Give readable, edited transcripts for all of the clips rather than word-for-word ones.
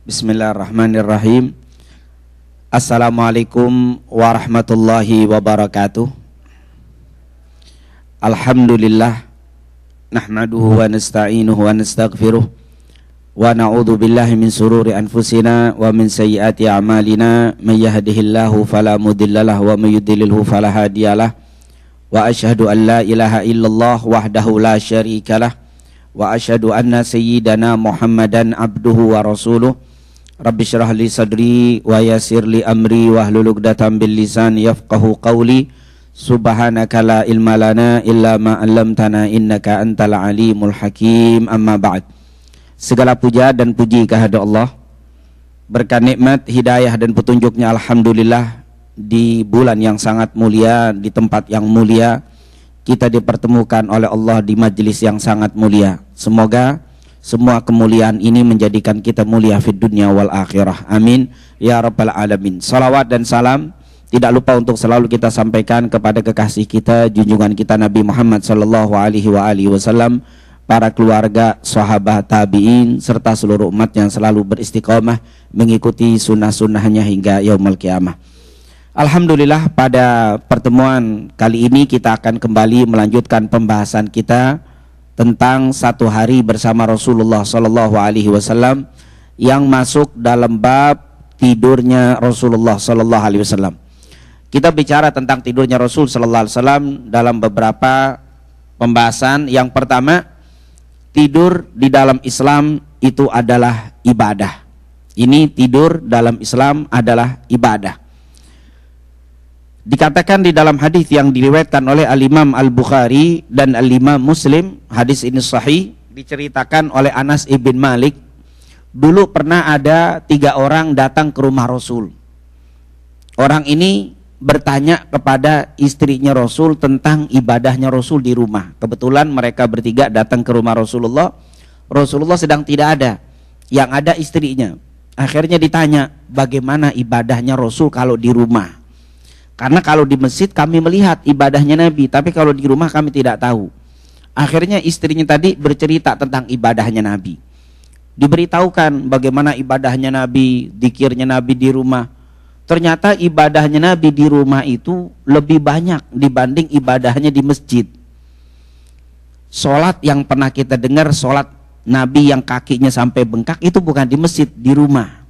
Bismillahirrahmanirrahim. Assalamualaikum warahmatullahi wabarakatuh. Alhamdulillah, nahmaduhu wa nasta'inuhu wa nastaghfiruh, wa na'udzu billahi min sururi anfusina wa min sayyiati a'malina. May yahdihillahu fala mudhillalah wa may yudlilhu fala hadiyalah. Wa asyhadu an la ilaha illallah wahdahu la syarikalah, wa asyhadu anna sayyidana Muhammadan abduhu wa rasuluh. Rabbi syrah li sadri wa yassir li amri wahlul 'uqdatam bil lisan yafqahu qawli. Subhanaka la ilma lana illa ma 'allamtana innaka antal alimul hakim. Amma ba'd. Segala puja dan puji kehadirat Allah, berkah nikmat hidayah dan petunjuknya alhamdulillah di bulan yang sangat mulia, di tempat yang mulia, kita dipertemukan oleh Allah di majelis yang sangat mulia. Semoga semua kemuliaan ini menjadikan kita mulia fid dunya wal akhirah. Amin ya rabbal alamin. Salawat dan salam tidak lupa untuk selalu kita sampaikan kepada kekasih kita, junjungan kita Nabi Muhammad sallallahu alaihi wasallam, para keluarga, sahabat, tabi'in, serta seluruh umat yang selalu beristiqomah mengikuti sunnah-sunnahnya hingga yaumul qiyamah. Alhamdulillah, pada pertemuan kali ini kita akan kembali melanjutkan pembahasan kita tentang satu hari bersama Rasulullah Sallallahu Alaihi Wasallam yang masuk dalam bab tidurnya Rasulullah Sallallahu Alaihi Wasallam. Kita bicara tentang tidurnya Rasul Sallallahu Alaihi Wasallam dalam beberapa pembahasan. Yang pertama, tidur di dalam Islam itu adalah ibadah. Ini tidur dalam Islam adalah ibadah. Dikatakan di dalam hadis yang diriwayatkan oleh Al-Imam Al-Bukhari dan Al-Imam Muslim, hadis ini sahih, diceritakan oleh Anas ibn Malik. Dulu pernah ada 3 orang datang ke rumah Rasul. Orang ini bertanya kepada istrinya Rasul tentang ibadahnya Rasul di rumah. Kebetulan mereka bertiga datang ke rumah Rasulullah. Rasulullah sedang tidak ada, yang ada istrinya. Akhirnya ditanya, bagaimana ibadahnya Rasul kalau di rumah? Karena kalau di masjid kami melihat ibadahnya Nabi, tapi kalau di rumah kami tidak tahu. Akhirnya istrinya tadi bercerita tentang ibadahnya Nabi. Diberitahukan bagaimana ibadahnya Nabi, zikirnya Nabi di rumah. Ternyata ibadahnya Nabi di rumah itu lebih banyak dibanding ibadahnya di masjid. Sholat yang pernah kita dengar, sholat Nabi yang kakinya sampai bengkak, itu bukan di masjid, di rumah.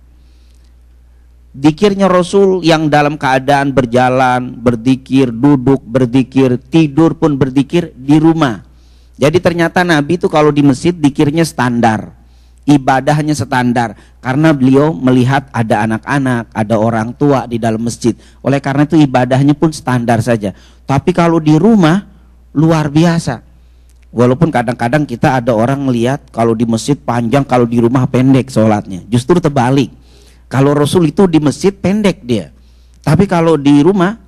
Dikirnya Rasul yang dalam keadaan berjalan, berzikir, duduk, berzikir, tidur pun berzikir di rumah. Jadi ternyata Nabi itu kalau di masjid dikirnya standar, ibadahnya standar, karena beliau melihat ada anak-anak, ada orang tua di dalam masjid. Oleh karena itu ibadahnya pun standar saja. Tapi kalau di rumah luar biasa. Walaupun kadang-kadang kita ada orang melihat kalau di masjid panjang, kalau di rumah pendek sholatnya. Justru terbalik. Kalau Rasul itu di masjid pendek dia, tapi kalau di rumah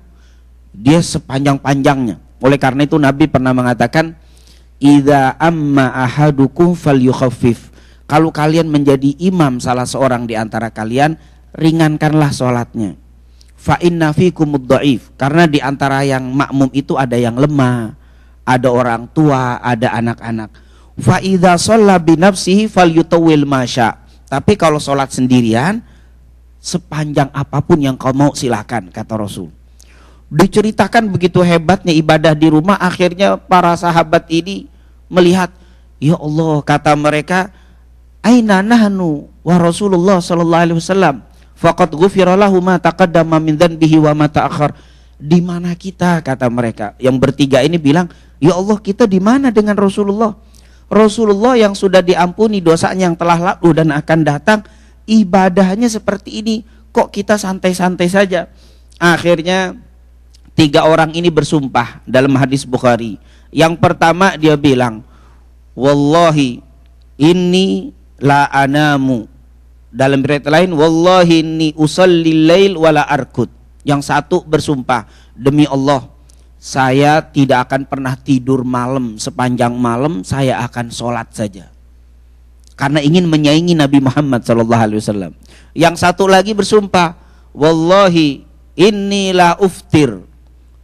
dia sepanjang-panjangnya. Oleh karena itu Nabi pernah mengatakan, idza amma ahadukum falyukhaffif. Kalau kalian menjadi imam salah seorang di antara kalian, ringankanlah sholatnya. Fa inna fikumud dhaif. Karena di antara yang makmum itu ada yang lemah, ada orang tua, ada anak-anak. Fa idza shalla bi nafsihi falyutawwil ma syaa. Tapi kalau sholat sendirian, sepanjang apapun yang kau mau silakan, kata Rasul. Diceritakan begitu hebatnya ibadah di rumah, akhirnya para sahabat ini melihat, ya Allah, kata mereka, aina nahnu wa Rasulullah sallallahu alaihi wasallam faqad ghufira lahu ma taqaddama min dhanbihi wa ma ta'akhkhar. Di mana kita, kata mereka. Yang bertiga ini bilang, ya Allah, kita di mana dengan Rasulullah? Rasulullah yang sudah diampuni dosanya yang telah lalu dan akan datang, ibadahnya seperti ini, kok kita santai-santai saja? Akhirnya 3 orang ini bersumpah dalam hadis Bukhari. Yang pertama dia bilang, wallahi inni la anamu. Dalam riwayat lain, wallahi inni usalli lail wala arkut. Yang satu bersumpah, demi Allah, saya tidak akan pernah tidur malam, sepanjang malam saya akan sholat saja, karena ingin menyaingi Nabi Muhammad SAW. Yang satu lagi bersumpah, wallahi inni la uftir.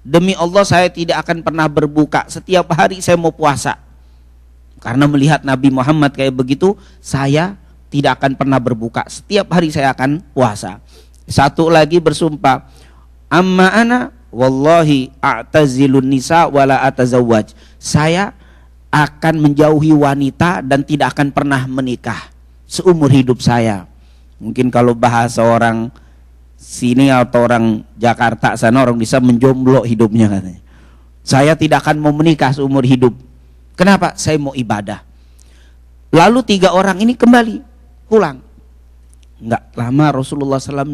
Demi Allah saya tidak akan pernah berbuka, setiap hari saya mau puasa. Karena melihat Nabi Muhammad kayak begitu, saya tidak akan pernah berbuka. Setiap hari saya akan puasa. Satu lagi bersumpah, amma ana wallahi a'tazilun nisa wala atazawwaj. Saya akan menjauhi wanita dan tidak akan pernah menikah seumur hidup saya. Mungkin kalau bahasa orang sini atau orang Jakarta sana, orang bisa menjomblo hidupnya katanya. Saya tidak akan mau menikah seumur hidup. Kenapa? Saya mau ibadah. Lalu 3 orang ini kembali pulang. Enggak lama Rasulullah SAW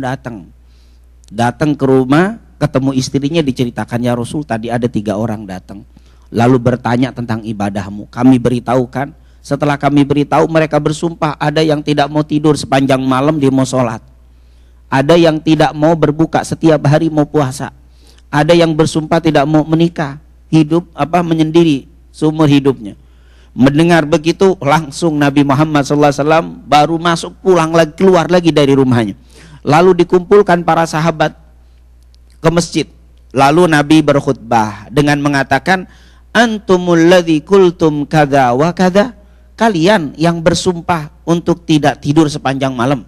datang ke rumah, ketemu istrinya, diceritakan, ya Rasul tadi ada 3 orang datang lalu bertanya tentang ibadahmu. Kami beritahukan. Setelah kami beritahu, mereka bersumpah, ada yang tidak mau tidur sepanjang malam, dia mau sholat. Ada yang tidak mau berbuka, setiap hari mau puasa. Ada yang bersumpah tidak mau menikah, hidup menyendiri seumur hidupnya. Mendengar begitu, langsung Nabi Muhammad SAW baru masuk, pulang lagi, keluar lagi dari rumahnya. Lalu dikumpulkan para sahabat ke masjid. Lalu Nabi berkhutbah dengan mengatakan, antumul ladzi qultum kadza wa kadza. Kalian yang bersumpah untuk tidak tidur sepanjang malam.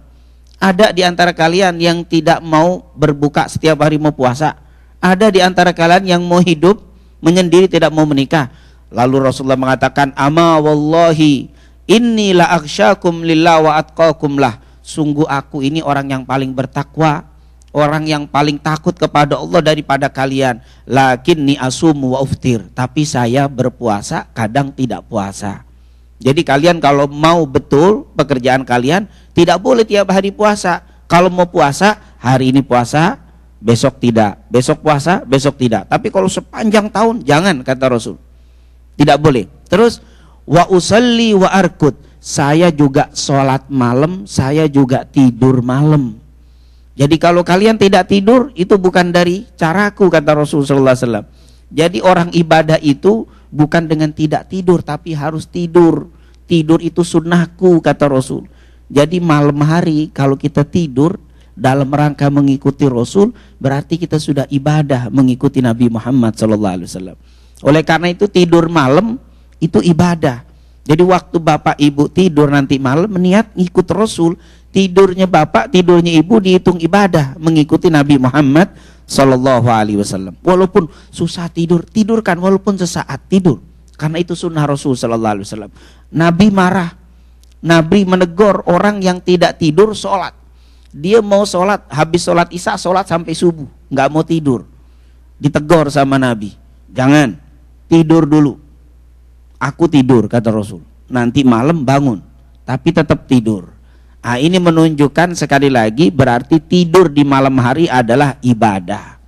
Ada di antara kalian yang tidak mau berbuka, setiap hari mau puasa. Ada di antara kalian yang mau hidup menyendiri, tidak mau menikah. Lalu Rasulullah mengatakan, ama wallahi inni la akhsyakum lillah wa atqakum lah. Sungguh aku ini orang yang paling bertakwa, orang yang paling takut kepada Allah daripada kalian. Lakinni asumu wa uftir. Tapi saya berpuasa, kadang tidak puasa. Jadi kalian kalau mau betul pekerjaan kalian, tidak boleh tiap hari puasa. Kalau mau puasa, hari ini puasa, besok tidak. Besok puasa, besok tidak. Tapi kalau sepanjang tahun, jangan, kata Rasul. Tidak boleh. Terus wa usalli wa arkut. Saya juga sholat malam, saya juga tidur malam. Jadi kalau kalian tidak tidur, itu bukan dari caraku, kata Rasulullah SAW. Jadi orang ibadah itu bukan dengan tidak tidur, tapi harus tidur. Tidur itu sunnahku, kata Rasul. Jadi malam hari kalau kita tidur dalam rangka mengikuti Rasul, berarti kita sudah ibadah mengikuti Nabi Muhammad SAW. Oleh karena itu tidur malam itu ibadah. Jadi waktu bapak ibu tidur nanti malam, niat ngikut Rasul. Tidurnya bapak, tidurnya ibu dihitung ibadah mengikuti Nabi Muhammad SAW. Walaupun susah tidur, tidurkan walaupun sesaat tidur. Karena itu sunnah Rasul SAW. Nabi marah, Nabi menegur orang yang tidak tidur sholat. Dia mau sholat, habis sholat isya sholat sampai subuh, nggak mau tidur. Ditegur sama Nabi, jangan, tidur dulu. Aku tidur, kata Rasul. Nanti malam bangun, tapi tetap tidur. Nah, ini menunjukkan sekali lagi berarti tidur di malam hari adalah ibadah.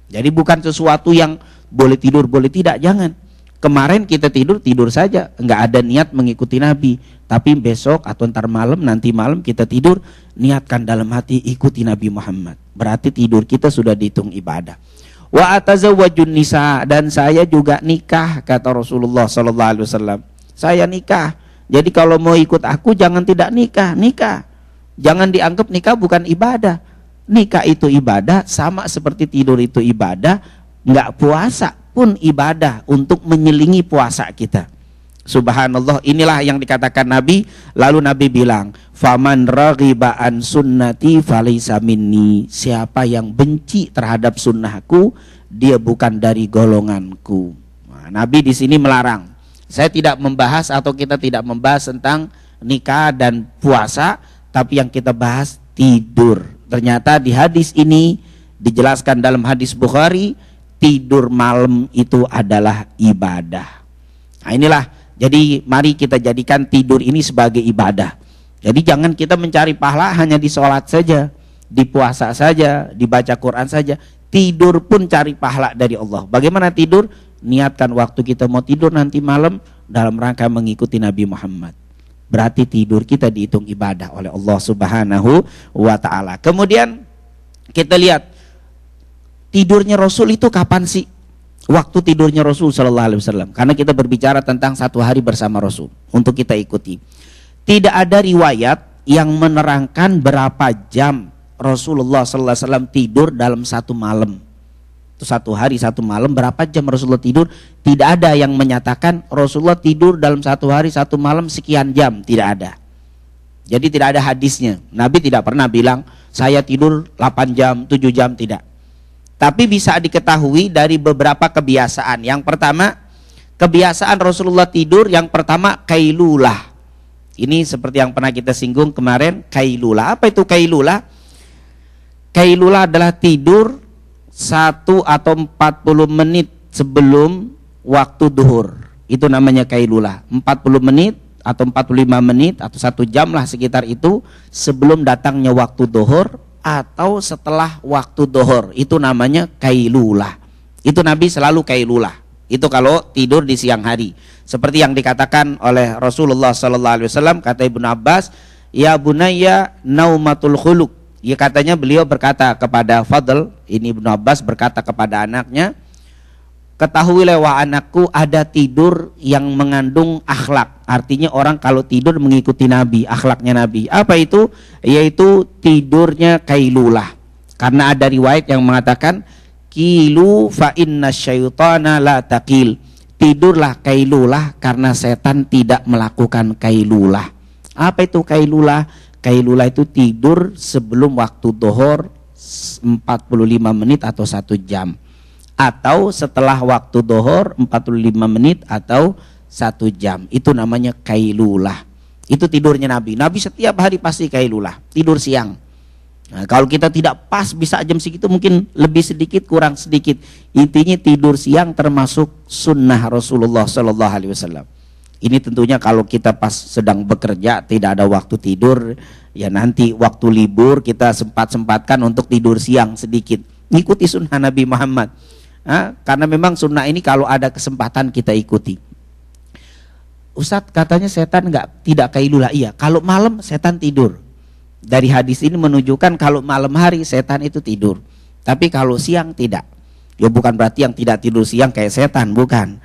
Jadi bukan sesuatu yang boleh tidur, boleh tidak, jangan. Kemarin kita tidur, tidur saja, nggak ada niat mengikuti Nabi. Tapi besok atau ntar malam, nanti malam kita tidur, niatkan dalam hati ikuti Nabi Muhammad. Berarti tidur kita sudah dihitung ibadah. Wa atazawwajun nisa, dan saya juga nikah, kata Rasulullah SAW. Saya nikah. Jadi kalau mau ikut aku jangan tidak nikah, nikah. Jangan dianggap nikah bukan ibadah. Nikah itu ibadah, sama seperti tidur itu ibadah. Nggak puasa pun ibadah untuk menyelingi puasa kita. Subhanallah, inilah yang dikatakan Nabi. Lalu Nabi bilang, faman raghiba an sunnati falaysa minni. Siapa yang benci terhadap sunnahku, dia bukan dari golonganku. Nah, Nabi di sini melarang. Saya tidak membahas atau kita tidak membahas tentang nikah dan puasa, tapi yang kita bahas tidur. Ternyata di hadis ini dijelaskan dalam hadis Bukhari, tidur malam itu adalah ibadah. Nah, inilah, jadi mari kita jadikan tidur ini sebagai ibadah. Jadi jangan kita mencari pahala hanya di sholat saja, di puasa saja, dibaca Quran saja. Tidur pun cari pahala dari Allah. Bagaimana tidur? Niatkan waktu kita mau tidur nanti malam dalam rangka mengikuti Nabi Muhammad. Berarti tidur kita dihitung ibadah oleh Allah Subhanahu wa ta'ala. Kemudian kita lihat tidurnya Rasul itu kapan sih? Waktu tidurnya Rasul SAW. Karena kita berbicara tentang satu hari bersama Rasul untuk kita ikuti. Tidak ada riwayat yang menerangkan berapa jam Rasulullah SAW tidur dalam satu malam. Itu satu hari satu malam berapa jam Rasulullah tidur. Tidak ada yang menyatakan Rasulullah tidur dalam satu hari satu malam sekian jam. Tidak ada. Jadi tidak ada hadisnya. Nabi tidak pernah bilang saya tidur 8 jam, 7 jam, tidak. Tapi bisa diketahui dari beberapa kebiasaan. Yang pertama, kebiasaan Rasulullah tidur yang pertama kailulah. Ini seperti yang pernah kita singgung kemarin, kailulah. Apa itu kailulah? Kailulah adalah tidur 1 atau 40 menit sebelum waktu duhur. Itu namanya kailulah. 40 menit atau 45 menit atau 1 jam lah sekitar itu sebelum datangnya waktu duhur atau setelah waktu duhur. Itu namanya kailulah. Itu Nabi selalu kailulah. Itu kalau tidur di siang hari. Seperti yang dikatakan oleh Rasulullah sallallahu alaihi wasallam, kata Ibnu Abbas, "Ya bunayya naumatul khuluq." Ya, katanya beliau berkata kepada Fadl, ini Ibnu Abbas berkata kepada anaknya, "Ketahuilah wahai anakku, ada tidur yang mengandung akhlak." Artinya orang kalau tidur mengikuti Nabi, akhlaknya Nabi. Apa itu? Yaitu tidurnya kailulah. Karena ada riwayat yang mengatakan, "Kilu fa inna syaitana la taqil." Tidurlah kailulah karena setan tidak melakukan kailulah. Apa itu kailulah? Kailulah itu tidur sebelum waktu dhuhur 45 menit atau 1 jam. Atau setelah waktu dhuhur 45 menit atau 1 jam. Itu namanya kailulah. Itu tidurnya Nabi. Nabi setiap hari pasti kailulah, tidur siang. Nah, kalau kita tidak pas bisa jam segitu, mungkin lebih sedikit, kurang sedikit. Intinya tidur siang termasuk sunnah Rasulullah Sallallahu Alaihi Wasallam. Ini tentunya kalau kita pas sedang bekerja tidak ada waktu tidur, ya nanti waktu libur kita sempat-sempatkan untuk tidur siang sedikit. Ikuti sunnah Nabi Muhammad. Karena memang sunnah ini kalau ada kesempatan kita ikuti. Ustadz, katanya setan tidak kailulah. Iya, kalau malam setan tidur. Dari hadis ini menunjukkan kalau malam hari setan itu tidur. Tapi kalau siang tidak. Ya bukan berarti yang tidak tidur siang kayak setan, bukan.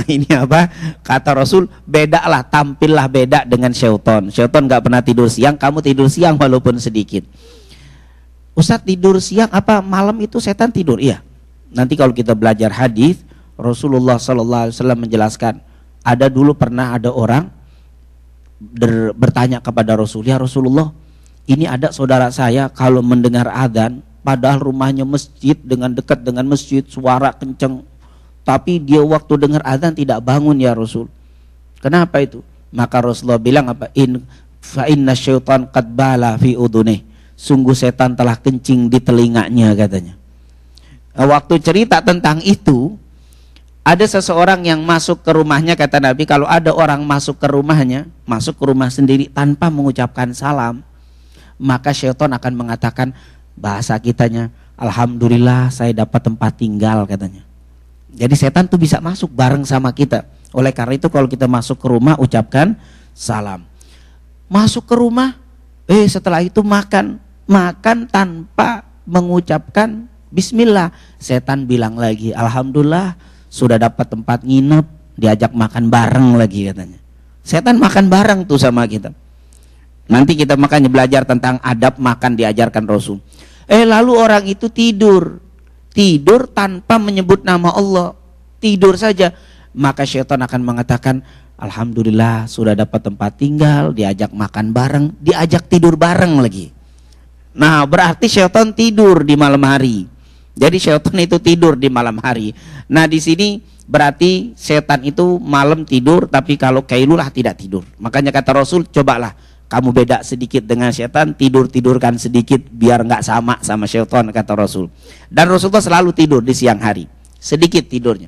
Ini apa? Kata Rasul, bedalah, tampillah beda dengan syaitan. Syaitan gak pernah tidur siang, kamu tidur siang walaupun sedikit. Ustadz, tidur siang apa malam itu setan tidur? Iya. Nanti kalau kita belajar hadis, Rasulullah SAW menjelaskan, ada dulu pernah ada orang bertanya kepada Rasul, "Ya Rasulullah, ini ada saudara saya kalau mendengar adzan, padahal rumahnya masjid, dengan dekat dengan masjid, suara kenceng, tapi dia waktu dengar adzan tidak bangun ya Rasul. Kenapa itu?" Maka Rasulullah bilang apa? Fa inna syaitan qad bala fi udhunih. Sungguh setan telah kencing di telinganya, katanya. Waktu cerita tentang itu, ada seseorang yang masuk ke rumahnya, kata Nabi, kalau ada orang masuk ke rumahnya, masuk ke rumah sendiri tanpa mengucapkan salam, maka syaitan akan mengatakan, bahasa kitanya, "Alhamdulillah saya dapat tempat tinggal," katanya. Jadi setan tuh bisa masuk bareng sama kita. Oleh karena itu kalau kita masuk ke rumah, ucapkan salam. Masuk ke rumah, setelah itu makan tanpa mengucapkan bismillah. Setan bilang lagi, "Alhamdulillah sudah dapat tempat nginep," diajak makan bareng lagi, katanya. Setan makan bareng tuh sama kita. Nanti kita makanya belajar tentang adab makan diajarkan Rasul. Lalu orang itu tidur tanpa menyebut nama Allah, tidur saja. Maka syaitan akan mengatakan, "Alhamdulillah sudah dapat tempat tinggal," diajak makan bareng, diajak tidur bareng lagi. Nah, berarti syaitan tidur di malam hari. Jadi syaitan itu tidur di malam hari. Nah, di sini berarti setan itu malam tidur, tapi kalau kailulah tidak tidur. Makanya kata Rasul, cobalah kamu beda sedikit dengan setan, tidurkan sedikit biar nggak sama syaitan, kata Rasul. Dan Rasulullah selalu tidur di siang hari, sedikit tidurnya.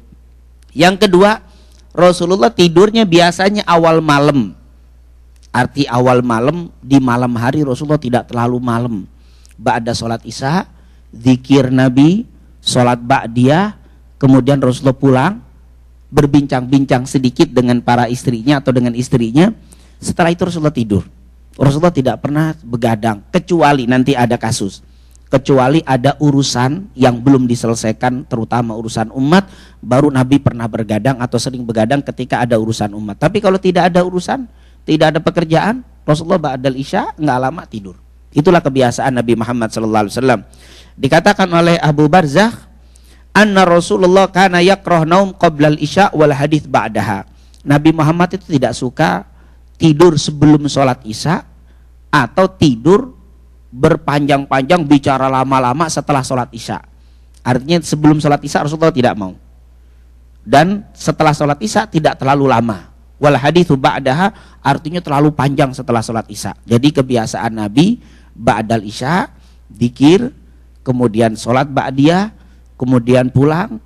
Yang kedua, Rasulullah tidurnya biasanya awal malam. Arti awal malam, di malam hari Rasulullah tidak terlalu malam. Ba'da sholat isya, zikir Nabi, sholat ba'diyah, kemudian Rasulullah pulang, berbincang-bincang sedikit dengan para istrinya atau dengan istrinya. Setelah itu Rasulullah tidur. Rasulullah tidak pernah begadang, kecuali nanti ada kasus, kecuali ada urusan yang belum diselesaikan, terutama urusan umat, baru Nabi pernah bergadang atau sering begadang ketika ada urusan umat. Tapi kalau tidak ada urusan, tidak ada pekerjaan, Rasulullah ba'dal isya nggak lama tidur. Itulah kebiasaan Nabi Muhammad SAW. Dikatakan oleh Abu Barzah, anna Rasulullah kana yakrah naum qoblal isya wal hadits ba'daha. Nabi Muhammad itu tidak suka tidur sebelum sholat isya atau tidur berpanjang-panjang bicara lama-lama setelah sholat isya. Artinya sebelum sholat isya Rasulullah tidak mau, dan setelah sholat isya tidak terlalu lama. Wal haditsu ba'daha artinya terlalu panjang setelah sholat isya. Jadi kebiasaan Nabi ba'dal isya dzikir, kemudian sholat ba'diyah, kemudian pulang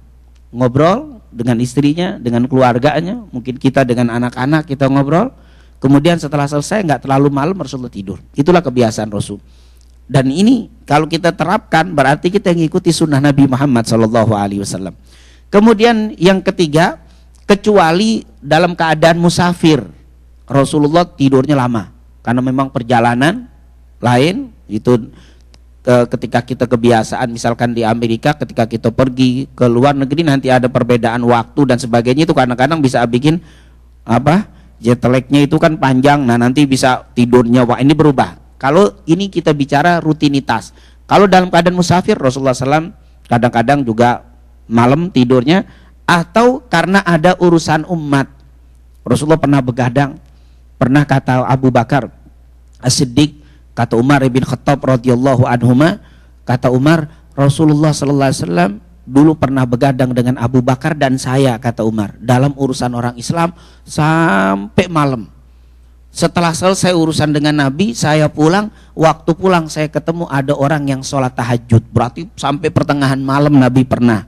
ngobrol dengan istrinya, dengan keluarganya, mungkin kita dengan anak-anak kita ngobrol, kemudian setelah selesai nggak terlalu malam Rasulullah tidur. Itulah kebiasaan Rasul. Dan ini kalau kita terapkan berarti kita mengikuti sunnah Nabi Muhammad SAW. Kemudian yang ketiga, kecuali dalam keadaan musafir, Rasulullah tidurnya lama karena memang perjalanan lain itu. Ketika kita kebiasaan misalkan di Amerika, ketika kita pergi ke luar negeri nanti ada perbedaan waktu dan sebagainya, itu kadang-kadang bisa bikin jet lagnya itu kan panjang. Nah nanti bisa tidurnya ini berubah. Kalau ini kita bicara rutinitas. Kalau dalam keadaan musafir Rasulullah SAW kadang-kadang juga malam tidurnya, atau karena ada urusan umat. Rasulullah pernah begadang, pernah kata Abu Bakar As-Siddiq, kata Umar bin Khattab radhiyallahu anhuma, kata Umar, Rasulullah sallallahu alaihi wasallam dulu pernah begadang dengan Abu Bakar dan saya, kata Umar, dalam urusan orang Islam sampai malam. Setelah selesai urusan dengan Nabi, saya pulang, waktu pulang saya ketemu ada orang yang sholat tahajud. Berarti sampai pertengahan malam Nabi pernah.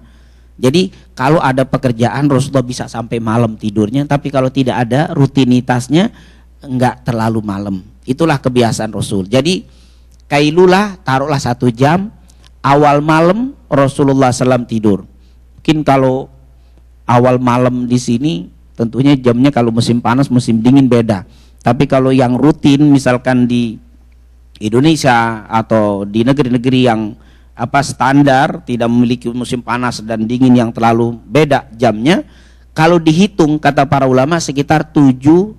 Jadi kalau ada pekerjaan Rasulullah bisa sampai malam tidurnya, tapi kalau tidak ada rutinitasnya enggak terlalu malam. Itulah kebiasaan Rasul. Jadi kailulah taruhlah 1 jam, awal malam Rasulullah SAW tidur. Mungkin kalau awal malam di sini tentunya jamnya kalau musim panas musim dingin beda. Tapi kalau yang rutin misalkan di Indonesia atau di negeri-negeri yang standar tidak memiliki musim panas dan dingin yang terlalu beda jamnya, kalau dihitung kata para ulama sekitar 7,5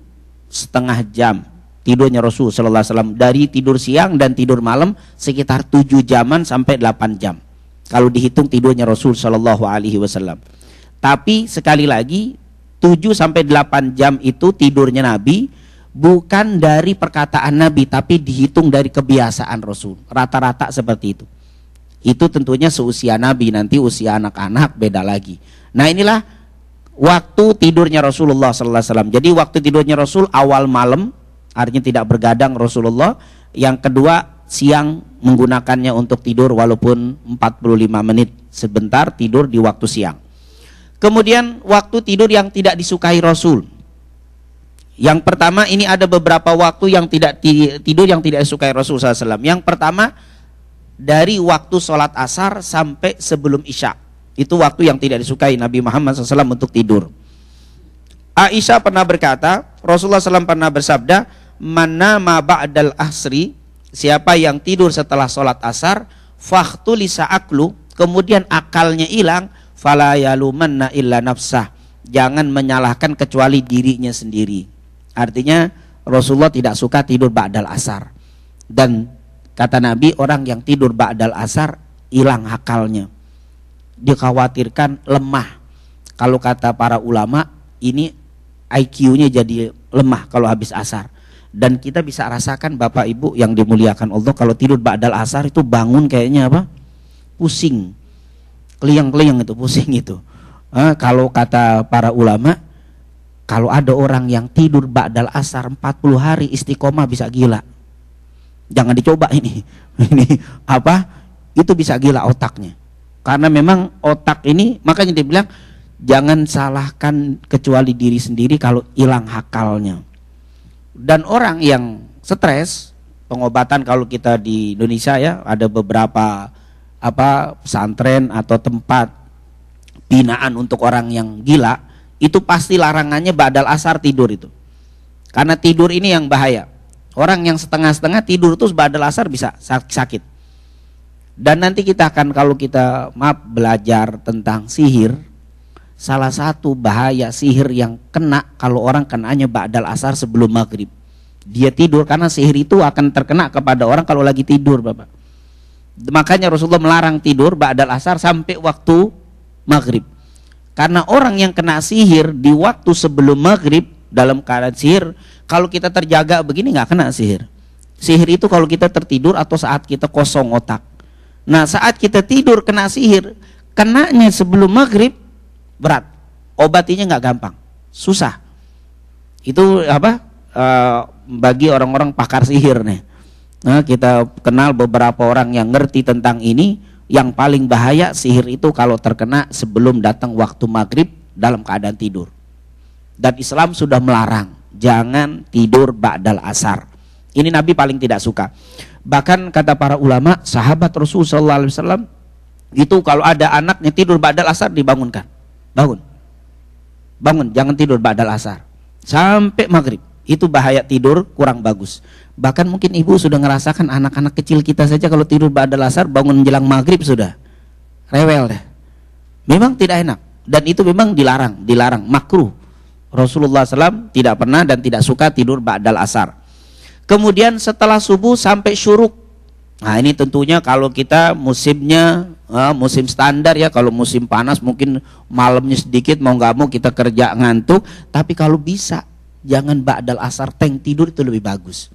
jam tidurnya Rasul sallallahu alaihi wasallam. Dari tidur siang dan tidur malam sekitar 7 jaman sampai 8 jam kalau dihitung tidurnya Rasul sallallahu alaihi wasallam. Tapi sekali lagi 7 sampai 8 jam itu tidurnya Nabi bukan dari perkataan Nabi, tapi dihitung dari kebiasaan Rasul. Rata-rata seperti itu. Itu tentunya seusia Nabi, nanti usia anak-anak beda lagi. Nah inilah waktu tidurnya Rasulullah sallallahu alaihi wasallam. Jadi waktu tidurnya Rasul awal malam, artinya tidak bergadang Rasulullah. Yang kedua, siang menggunakannya untuk tidur walaupun 45 menit, sebentar tidur di waktu siang. Kemudian waktu tidur yang tidak disukai Rasul. Yang pertama, ini ada beberapa waktu yang tidak tidur yang tidak disukai Rasul SAW. Yang pertama, dari waktu sholat asar sampai sebelum isya. Itu waktu yang tidak disukai Nabi Muhammad SAW untuk tidur. Aisyah pernah berkata, Rasulullah SAW pernah bersabda, "Mana ma ba'dal asri," siapa yang tidur setelah sholat asar, "fahtulisa aklu," kemudian akalnya hilang, "fala yalumanna illa nafsah," jangan menyalahkan kecuali dirinya sendiri. Artinya Rasulullah tidak suka tidur ba'dal asar. Dan kata Nabi, orang yang tidur ba'dal asar hilang akalnya. Dikhawatirkan lemah. Kalau kata para ulama, ini IQ-nya jadi lemah kalau habis asar. Dan kita bisa rasakan Bapak Ibu yang dimuliakan Allah, kalau tidur ba'dal asar itu bangun kayaknya pusing. Keliang-keliang itu, pusing itu. Kalau kata para ulama, kalau ada orang yang tidur ba'dal asar 40 hari istiqomah bisa gila. Jangan dicoba ini. Ini itu bisa gila otaknya. Karena memang otak ini, makanya dia bilang jangan salahkan kecuali diri sendiri kalau hilang akalnya. Dan orang yang stres, pengobatan kalau kita di Indonesia ya, ada beberapa pesantren atau tempat binaan untuk orang yang gila, itu pasti larangannya ba'dal asar tidur itu. Karena tidur ini yang bahaya. Orang yang setengah-setengah tidur terus ba'dal asar bisa sakit. Dan nanti kita akan, kalau kita belajar tentang sihir, salah satu bahaya sihir yang kena kalau orang kenanya ba'dal asar sebelum maghrib. Dia tidur, karena sihir itu akan terkena kepada orang kalau lagi tidur, Bapak. Makanya Rasulullah melarang tidur ba'dal asar sampai waktu maghrib. Karena orang yang kena sihir di waktu sebelum maghrib dalam keadaan sihir, kalau kita terjaga begini nggak kena sihir. Sihir itu kalau kita tertidur atau saat kita kosong otak. Nah, saat kita tidur kena sihir, kenanya sebelum maghrib berat, obatinya nggak gampang, susah. Itu apa? Bagi orang-orang pakar sihir nih. Nah, kita kenal beberapa orang yang ngerti tentang ini. Yang paling bahaya sihir itu kalau terkena sebelum datang waktu maghrib dalam keadaan tidur. Dan Islam sudah melarang, jangan tidur ba'dal asar. Ini Nabi paling tidak suka. Bahkan kata para ulama, sahabat Rasulullah SAW itu kalau ada anaknya tidur ba'dal asar dibangunkan. Bangun, jangan tidur ba'dal asar sampai maghrib. Itu bahaya, tidur kurang bagus. Bahkan mungkin ibu sudah ngerasakan anak-anak kecil kita saja kalau tidur ba'dal asar bangun menjelang maghrib sudah rewel deh. Memang tidak enak dan itu memang dilarang, makruh. Rasulullah SAW tidak pernah dan tidak suka tidur ba'dal asar. Kemudian setelah subuh sampai syuruk. Nah, ini tentunya kalau kita musimnya musim standar ya. Kalau musim panas mungkin malamnya sedikit, mau nggak mau kita kerja ngantuk. Tapi kalau bisa jangan ba'dal asar, tidur itu lebih bagus.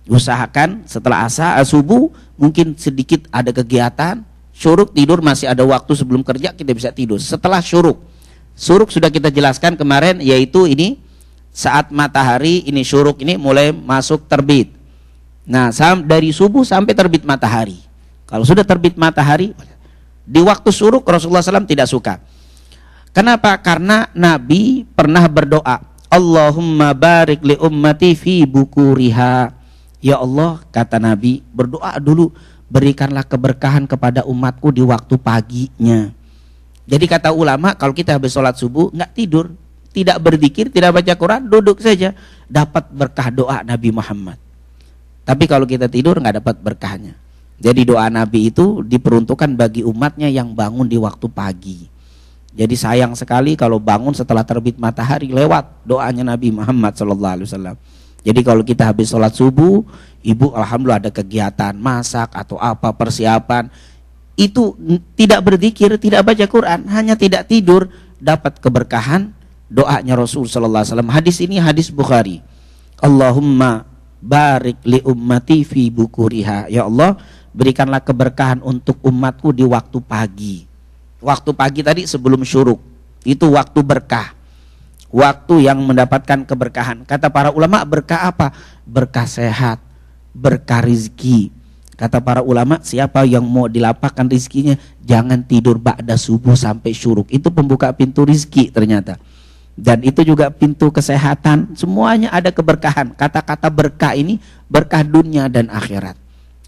Usahakan setelah subuh mungkin sedikit ada kegiatan, syuruk tidur masih ada waktu sebelum kerja kita bisa tidur. Setelah syuruk sudah kita jelaskan kemarin, yaitu ini saat matahari ini syuruk ini mulai masuk terbit. Nah, dari subuh sampai terbit matahari. Kalau sudah terbit matahari di waktu syuruk Rasulullah SAW tidak suka. Kenapa? Karena Nabi pernah berdoa, Allahumma barik li ummati fi bukuriha. Ya Allah, kata Nabi, berdoa dulu, berikanlah keberkahan kepada umatku di waktu paginya. Jadi kata ulama, kalau kita habis sholat subuh nggak tidur, tidak berzikir, tidak baca Quran, duduk saja, dapat berkah doa Nabi Muhammad. Tapi kalau kita tidur nggak dapat berkahnya. Jadi doa Nabi itu diperuntukkan bagi umatnya yang bangun di waktu pagi. Jadi sayang sekali kalau bangun setelah terbit matahari, lewat doanya Nabi Muhammad SAW. Jadi kalau kita habis sholat subuh, ibu alhamdulillah ada kegiatan masak atau apa persiapan, itu tidak berzikir, tidak baca Quran, hanya tidak tidur, dapat keberkahan doanya Rasul sallallahu alaihi wasallam. Hadis ini hadis Bukhari. Allahumma barik li ummati fi bukuriha. Ya Allah, berikanlah keberkahan untuk umatku di waktu pagi. Waktu pagi tadi sebelum syuruk, itu waktu berkah. Waktu yang mendapatkan keberkahan. Kata para ulama, berkah apa? Berkah sehat, berkah rizki. Kata para ulama, siapa yang mau dilapangkan rizkinya, jangan tidur ba'da subuh sampai syuruk. Itu pembuka pintu rizki ternyata. Dan itu juga pintu kesehatan. Semuanya ada keberkahan. Kata-kata berkah ini berkah dunia dan akhirat.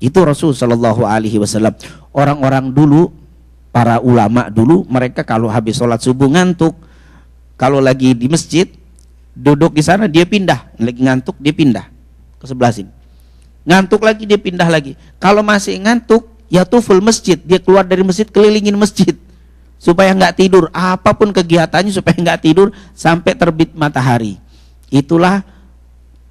Itu Rasul Shallallahu Alaihi Wasallam. Orang-orang dulu, para ulama dulu, mereka kalau habis sholat subuh ngantuk, kalau lagi di masjid, duduk di sana dia pindah, lagi ngantuk dia pindah ke sebelah sini. Ngantuk lagi dia pindah lagi. Kalau masih ngantuk, ya tuh full masjid, dia keluar dari masjid kelilingin masjid supaya nggak tidur. Apapun kegiatannya supaya nggak tidur sampai terbit matahari. Itulah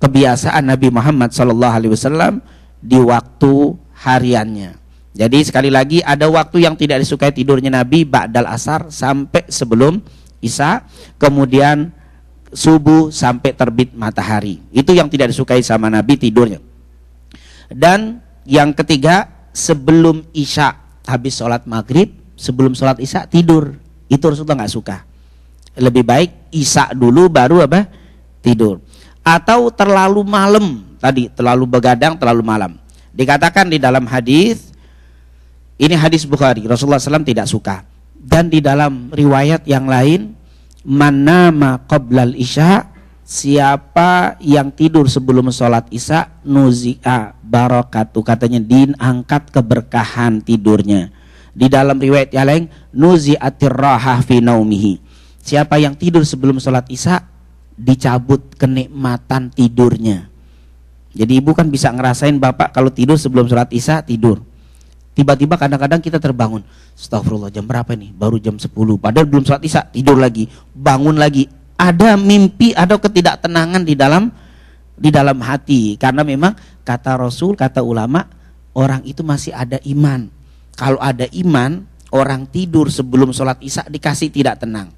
kebiasaan Nabi Muhammad SAW di waktu hariannya. Jadi sekali lagi ada waktu yang tidak disukai tidurnya Nabi, ba'dal asar sampai sebelum Isya, kemudian subuh sampai terbit matahari. Itu yang tidak disukai sama Nabi tidurnya. Dan yang ketiga, sebelum Isya, habis sholat maghrib, sebelum sholat Isya tidur. Itu Rasulullah nggak suka. Lebih baik Isya dulu baru apa? Tidur. Atau terlalu malam, tadi terlalu begadang, terlalu malam. Dikatakan di dalam hadis, ini hadis Bukhari, Rasulullah SAW tidak suka. Dan di dalam riwayat yang lain, man nama qoblal isya, siapa yang tidur sebelum sholat isya, nuzi'a barakatu, katanya diangkat keberkahan tidurnya. Di dalam riwayat yang lain, nuzi'atir rahah fi naumihi, siapa yang tidur sebelum sholat isya, dicabut kenikmatan tidurnya. Jadi ibu kan bisa ngerasain bapak kalau tidur sebelum sholat isya, tidur. Tiba-tiba kadang-kadang kita terbangun, astagfirullah, jam berapa nih? Baru jam 10, padahal belum sholat isya, tidur lagi, bangun lagi. Ada mimpi, ada ketidaktenangan di dalam hati. Karena memang kata Rasul, kata ulama, orang itu masih ada iman. Kalau ada iman, orang tidur sebelum sholat isya dikasih tidak tenang.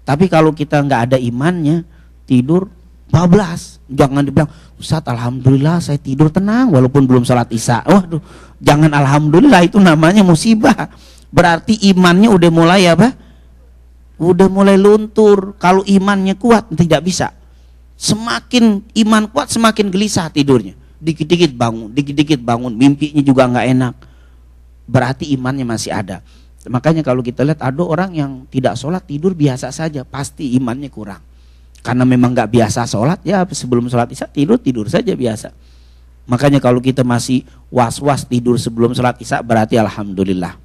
Tapi kalau kita nggak ada imannya, tidur bablas. Jangan dibilang, Ustaz alhamdulillah saya tidur tenang walaupun belum sholat isya. Waduh, jangan alhamdulillah, itu namanya musibah. Berarti imannya udah mulai apa? Udah mulai luntur. Kalau imannya kuat tidak bisa. Semakin iman kuat semakin gelisah tidurnya. Dikit-dikit bangun, mimpinya juga nggak enak. Berarti imannya masih ada. Makanya kalau kita lihat ada orang yang tidak sholat tidur biasa saja, pasti imannya kurang. Karena memang nggak biasa sholat, ya sebelum sholat isya tidur saja biasa. Makanya kalau kita masih was-was tidur sebelum sholat isya, berarti alhamdulillah.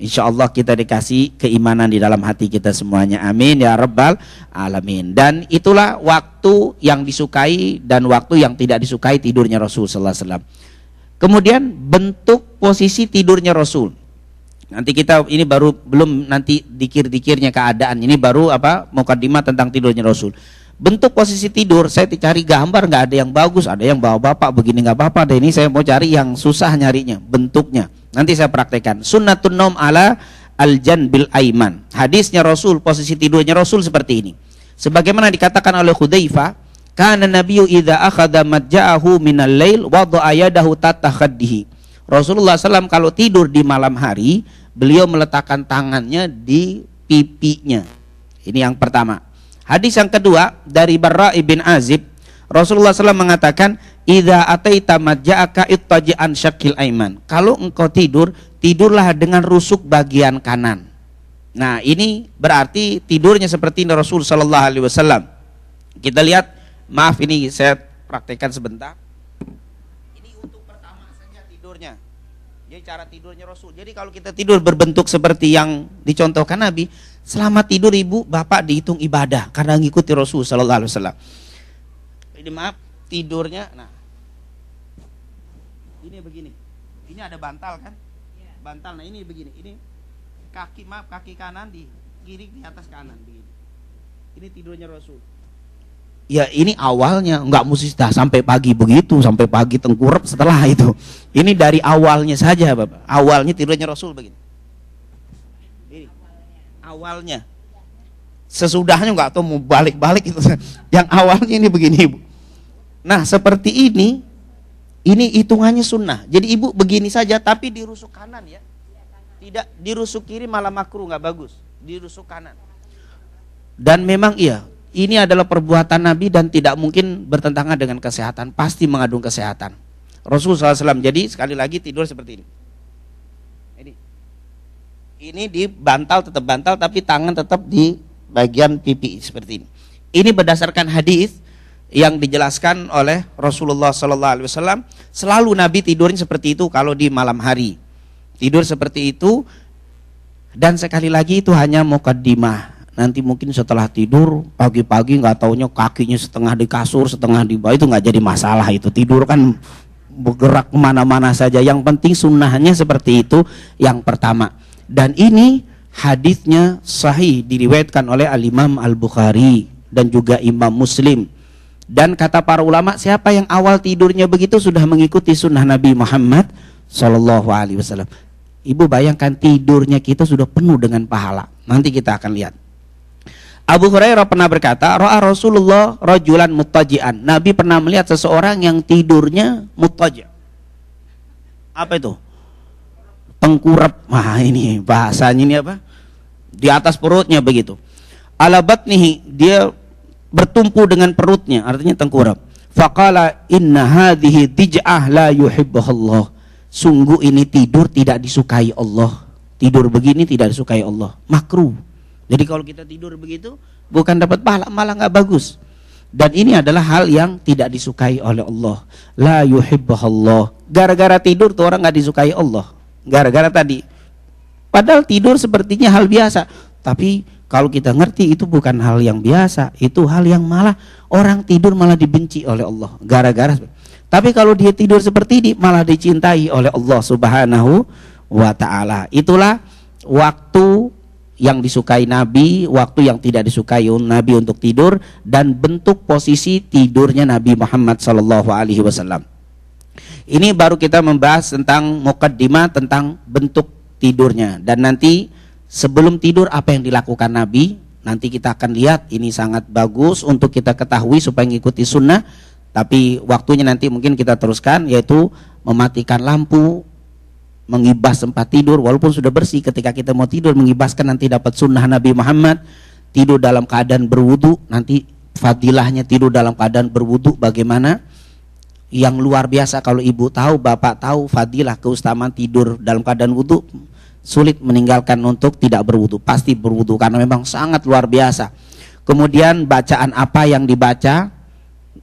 Insya Allah kita dikasih keimanan di dalam hati kita semuanya. Amin ya rabbal alamin. Dan itulah waktu yang disukai dan waktu yang tidak disukai tidurnya Rasul sallallahu alaihi wasallam. Kemudian bentuk posisi tidurnya Rasul. Nanti kita ini baru belum nanti dikir-dikirnya keadaan. Ini baru apa? Mukadimah tentang tidurnya Rasul. Bentuk posisi tidur, saya cari gambar nggak ada yang bagus, ada yang bawa bapak begini nggak apa-apa. Dan ini saya mau cari yang susah nyarinya, bentuknya. Nanti saya praktekkan. Sunnatun naum ala al-janbil aiman. Hadisnya Rasul, posisi tidurnya Rasul seperti ini. Sebagaimana dikatakan oleh Hudzaifah, kana nabiyyu idza akhadha madja'ahu minal lail wada'a yadahu tahta khaddihi. Rasulullah SAW kalau tidur di malam hari, beliau meletakkan tangannya di pipinya. Ini yang pertama. Hadis yang kedua dari Barra ibn Azib, Rasulullah SAW mengatakan, idza ataita madja'aka ittaji'an syakil aiman. Kalau engkau tidur, tidurlah dengan rusuk bagian kanan. Nah, ini berarti tidurnya seperti ini Rasul sallallahu alaihi wasallam. Kita lihat, maaf ini saya praktekkan sebentar. Ini untuk pertama saja tidurnya. Jadi cara tidurnya Rasul. Jadi kalau kita tidur berbentuk seperti yang dicontohkan Nabi, selama tidur ibu bapak dihitung ibadah karena ngikuti Rasul sallallahu alaihi wasallam. Ini maaf tidurnya. Nah, ini begini. Ini ada bantal kan? Bantal. Nah ini begini. Ini kaki kanan di kiri di atas kanan begini. Ini tidurnya Rasul. Ya ini awalnya, nggak mesti sampai pagi begitu, sampai pagi tengkurap setelah itu. Ini dari awalnya saja Bapak. Awalnya tidurnya Rasul begini. Ini awalnya. Sesudahnya nggak tahu mau balik-balik itu. Yang awalnya ini begini Ibu. Nah seperti ini hitungannya sunnah. Jadi Ibu begini saja tapi dirusuk kanan ya. Tidak dirusuk kiri malah makruh, nggak bagus. Dirusuk kanan. Dan memang iya, ini adalah perbuatan Nabi dan tidak mungkin bertentangan dengan kesehatan. Pasti mengandung kesehatan. Rasulullah SAW jadi sekali lagi tidur seperti ini. Ini di bantal, tetap bantal, tapi tangan tetap di bagian pipi seperti ini. Ini berdasarkan hadis yang dijelaskan oleh Rasulullah SAW. Selalu Nabi tidurnya seperti itu kalau di malam hari. Tidur seperti itu. Dan sekali lagi itu hanya mukaddimah. Nanti mungkin setelah tidur pagi-pagi nggak taunya kakinya setengah di kasur setengah di bawah, itu nggak jadi masalah. Itu tidur kan bergerak kemana-mana saja. Yang penting sunnahnya seperti itu yang pertama. Dan ini hadisnya sahih diriwayatkan oleh Al-Imam Al-Bukhari dan juga Imam Muslim. Dan kata para ulama, siapa yang awal tidurnya begitu sudah mengikuti sunnah Nabi Muhammad Sallallahu Alaihi Wasallam. Ibu bayangkan tidurnya kita sudah penuh dengan pahala. Nanti kita akan lihat. Abu Hurairah pernah berkata, ra'a Rasulullah rajulan muttaji'an. Nabi pernah melihat seseorang yang tidurnya muttaji'. Apa itu? Tengkurap. Wah, ini bahasanya ini apa? Di atas perutnya begitu. Ala batnihi, dia bertumpu dengan perutnya, artinya tengkurap. Faqala inna hadhihi dij'ah la yuhibbuhallah. Sungguh ini tidur tidak disukai Allah. Tidur begini tidak disukai Allah. Makruh. Jadi kalau kita tidur begitu bukan dapat pahala, malah nggak bagus. Dan ini adalah hal yang tidak disukai oleh Allah. La yuhibbuhallah. Gara-gara tidur tuh orang nggak disukai Allah. Gara-gara tadi. Padahal tidur sepertinya hal biasa. Tapi kalau kita ngerti itu bukan hal yang biasa. Itu hal yang malah orang tidur malah dibenci oleh Allah. Gara-gara. Tapi kalau dia tidur seperti ini malah dicintai oleh Allah Subhanahu wa ta'ala. Itulah waktu yang disukai Nabi, waktu yang tidak disukai Nabi untuk tidur, dan bentuk posisi tidurnya Nabi Muhammad sallallahu alaihi wasallam. Ini baru kita membahas tentang muqaddimah, tentang bentuk tidurnya. Dan nanti sebelum tidur apa yang dilakukan Nabi, Nanti kita akan lihat, ini sangat bagus untuk kita ketahui supaya mengikuti sunnah. Tapi waktunya nanti mungkin kita teruskan, yaitu mematikan lampu, mengibas tempat tidur walaupun sudah bersih. Ketika kita mau tidur mengibaskan, nanti dapat sunnah Nabi Muhammad. Tidur dalam keadaan berwudu, nanti fadilahnya tidur dalam keadaan berwudu bagaimana, yang luar biasa. Kalau ibu tahu, bapak tahu fadilah keutamaan tidur dalam keadaan wudu, sulit meninggalkan untuk tidak berwudu, pasti berwudu karena memang sangat luar biasa. Kemudian bacaan apa yang dibaca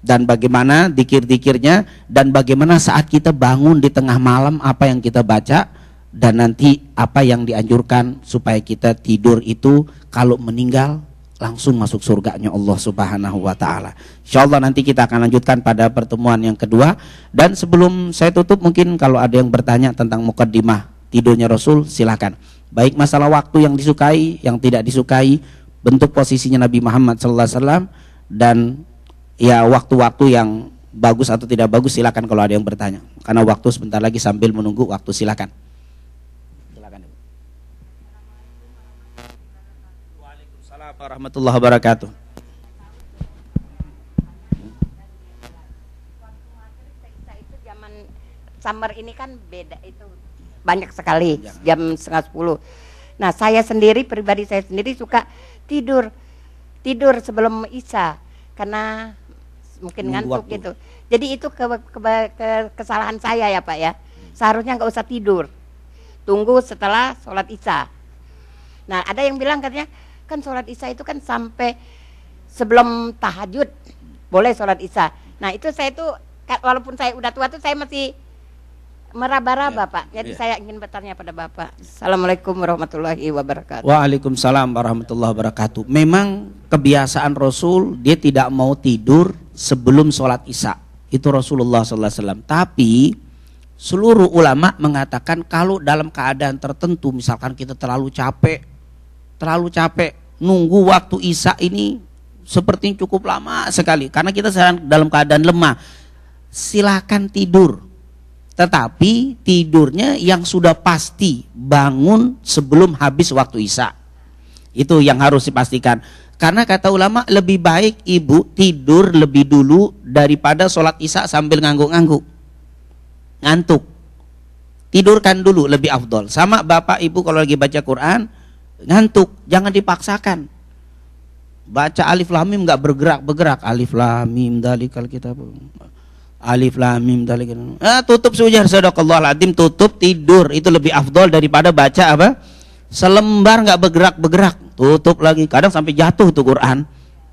dan bagaimana dikir-dikirnya, dan bagaimana saat kita bangun di tengah malam apa yang kita baca, dan nanti apa yang dianjurkan supaya kita tidur itu kalau meninggal langsung masuk surganya Allah Subhanahu wa taala. Insyaallah nanti kita akan lanjutkan pada pertemuan yang kedua. Dan sebelum saya tutup, mungkin kalau ada yang bertanya tentang mukaddimah tidurnya Rasul, silakan. Baik masalah waktu yang disukai, yang tidak disukai, bentuk posisinya Nabi Muhammad sallallahu alaihi wasallam, dan ya waktu-waktu yang bagus atau tidak bagus, silakan kalau ada yang bertanya. Karena waktu sebentar lagi, sambil menunggu waktu, silakan. Waalaikumsalam warahmatullahi wabarakatuh. Itu zaman summer ini kan beda, itu banyak sekali jam 9:30. Nah, saya sendiri, pribadi saya sendiri suka tidur sebelum Isya karena mungkin ngantuk gitu. Jadi itu kesalahan saya ya Pak ya. Seharusnya nggak usah tidur, tunggu setelah sholat Isya. Nah, ada yang bilang katanya kan sholat Isya itu kan sampai sebelum tahajud boleh sholat Isya. Nah, itu saya tuh walaupun saya udah tua tuh saya masih meraba-raba ya, Pak. Jadi saya ingin bertanya pada Bapak. Assalamualaikum warahmatullahi wabarakatuh. Waalaikumsalam warahmatullahi wabarakatuh. Memang kebiasaan Rasul, dia tidak mau tidur sebelum sholat Isya. Itu Rasulullah SAW. Tapi seluruh ulama mengatakan kalau dalam keadaan tertentu, misalkan kita terlalu capek, nunggu waktu Isya ini sepertinya cukup lama sekali karena kita sedang dalam keadaan lemah, silakan tidur. Tetapi tidurnya yang sudah pasti bangun sebelum habis waktu Isya. Itu yang harus dipastikan. Karena kata ulama, lebih baik ibu tidur lebih dulu daripada sholat Isya sambil ngangguk-ngangguk, ngantuk. Tidurkan dulu lebih afdol. Sama bapak ibu kalau lagi baca Quran ngantuk, jangan dipaksakan. Baca alif lam mim nggak bergerak-bergerak. Alif lam mim dalikal kitab. Alif lam mim dalikal. Tutup sujar, sadaqallahul adzim, tutup tidur. Itu lebih afdol daripada baca apa? Selembar nggak bergerak-bergerak. Tutup lagi. Kadang sampai jatuh tuh Quran.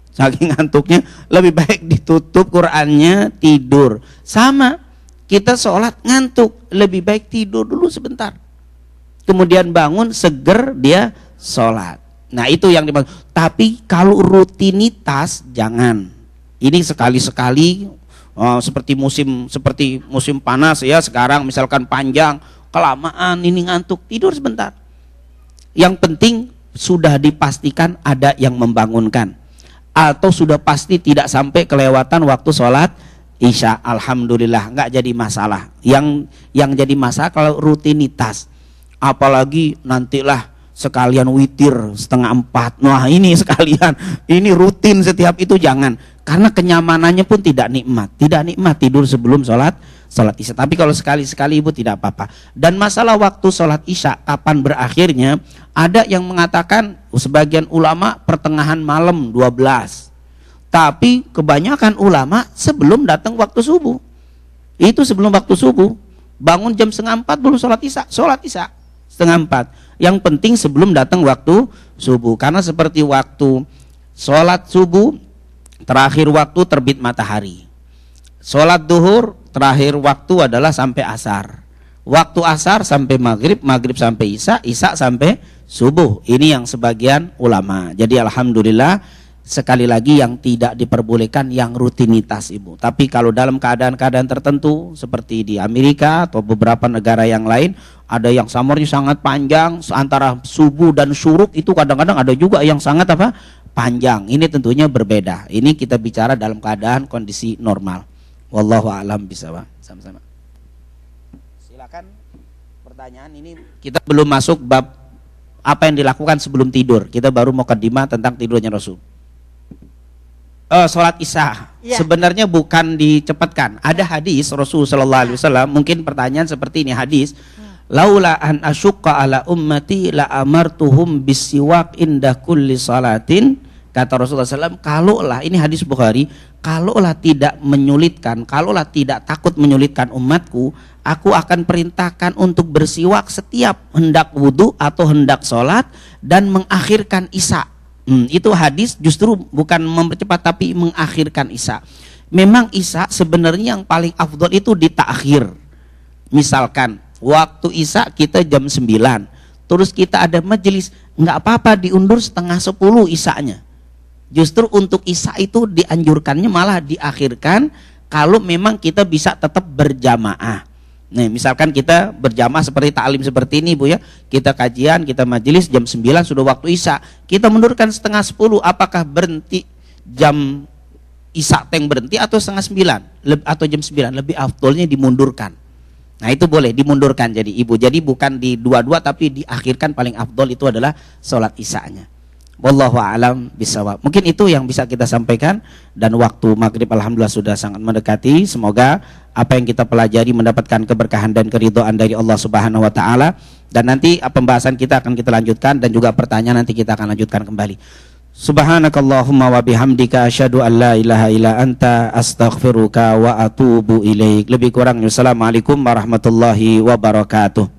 Saking ngantuknya, lebih baik ditutup Qurannya, tidur. Sama kita sholat ngantuk, lebih baik tidur dulu sebentar. Kemudian bangun seger dia sholat. Nah itu yang dimaksud. Tapi kalau rutinitas jangan. Ini sekali-sekali. Seperti musim panas ya sekarang, misalkan panjang, kelamaan ini ngantuk, tidur sebentar. Yang penting sudah dipastikan ada yang membangunkan, atau sudah pasti tidak sampai kelewatan waktu sholat Isya. Alhamdulillah nggak jadi masalah. Yang jadi masalah kalau rutinitas, apalagi nantilah sekalian witir 3:30. Nah ini sekalian, ini rutin setiap itu jangan. Karena kenyamanannya pun tidak nikmat tidur sebelum sholat Isya. Tapi kalau sekali-sekali ibu tidak apa-apa. Dan masalah waktu sholat Isya kapan berakhirnya, ada yang mengatakan sebagian ulama pertengahan malam 12. Tapi kebanyakan ulama sebelum datang waktu subuh. Itu sebelum waktu subuh. Bangun jam 3:30 belum sholat Isya 3:30. Yang penting sebelum datang waktu subuh. Karena seperti waktu sholat subuh, terakhir waktu terbit matahari. Sholat duhur, terakhir waktu adalah sampai asar. Waktu asar sampai maghrib, maghrib sampai isya, isya sampai subuh. Ini yang sebagian ulama. Jadi alhamdulillah, sekali lagi yang tidak diperbolehkan yang rutinitas ibu. Tapi kalau dalam keadaan-keadaan tertentu, seperti di Amerika atau beberapa negara yang lain, ada yang summernya sangat panjang, antara subuh dan syuruk itu kadang-kadang ada juga yang sangat panjang. Ini tentunya berbeda. Ini kita bicara dalam keadaan kondisi normal. Wallahu a'lam bishawab. Sama-sama. Silakan pertanyaan. Ini kita belum masuk bab apa yang dilakukan sebelum tidur. Kita baru mukadimah tentang tidurnya Rasul. Sholat Isya sebenarnya bukan dicepatkan. Ada hadis Rasul Sallallahu Alaihi Wasallam. Mungkin pertanyaan seperti ini hadis. Laula an asyqa ala ummati la amartuhum bisiwak inda kulli salatin. Kata Rasulullah SAW, kalaulah, ini hadis Bukhari, kalaulah tidak menyulitkan, kalaulah tidak takut menyulitkan umatku, aku akan perintahkan untuk bersiwak setiap hendak wudhu atau hendak sholat dan mengakhirkan Isya. Itu hadis justru bukan mempercepat tapi mengakhirkan Isya. Memang Isya sebenarnya yang paling afdol itu ditakhir. Misalkan waktu Isya kita jam 9, terus kita ada majelis, nggak apa-apa diundur setengah 10 Isyanya. Justru untuk Isya itu dianjurkannya malah diakhirkan kalau memang kita bisa tetap berjamaah. Nih, misalkan kita berjamaah seperti taklim seperti ini Bu ya, kita kajian, kita majelis jam 9 sudah waktu Isya, kita mundurkan setengah 10, apakah berhenti jam Isya teng berhenti atau setengah 9 atau jam 9? Lebih afdolnya dimundurkan. Nah itu boleh dimundurkan jadi Ibu, jadi bukan di dua-dua tapi diakhirkan, paling afdol itu adalah sholat Isyanya. Wallahu a'lam bishawab. Mungkin itu yang bisa kita sampaikan, dan waktu maghrib alhamdulillah sudah sangat mendekati. Semoga apa yang kita pelajari mendapatkan keberkahan dan keridhaan dari Allah Subhanahu wa taala, dan nanti pembahasan kita akan kita lanjutkan dan juga pertanyaan nanti kita akan lanjutkan kembali. Subhanakallahumma wa bihamdika asyhadu an la ilaha illa anta astaghfiruka wa atubu ilaik. Lebih kurangnya assalamualaikum warahmatullahi wabarakatuh.